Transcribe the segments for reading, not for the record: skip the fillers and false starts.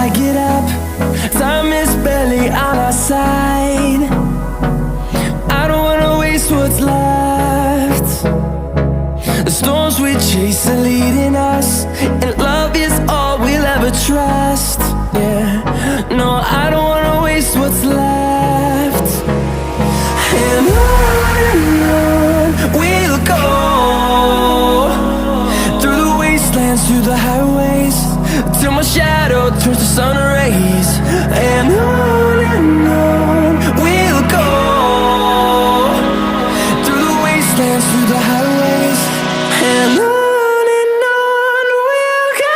I get up, time is barely on our side. I don't wanna waste what's left. The storms we chase are leading us, and love is all we'll ever trust. Yeah, no, I don't wanna waste what's left. And on we'll go, through the wastelands, through the highways, till my shadow turns to sun rays. And on we'll go, through the wastelands, through the highways, and on we'll go.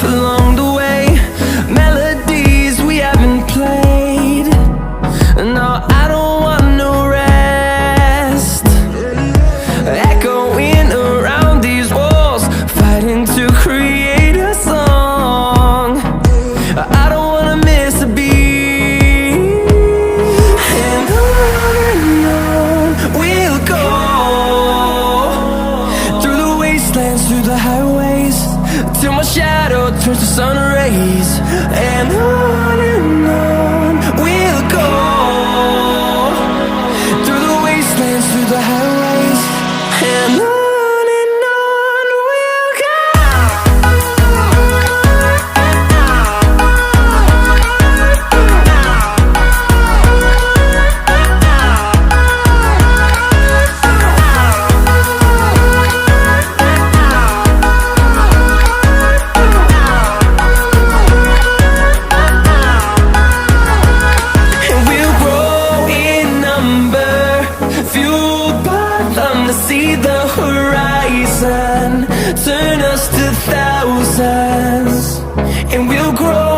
Along the way, melodies we haven't played. No, I don't want no rest. Echoing around these walls, fighting to create a song. I don't wanna miss a beat. And on we'll go, through the wastelands, through the highways, till my shadow turns to sun rays. And on we'll go, through the wastelands, through the highways, and on we'll go. See the horizon turn us to thousands, and we'll grow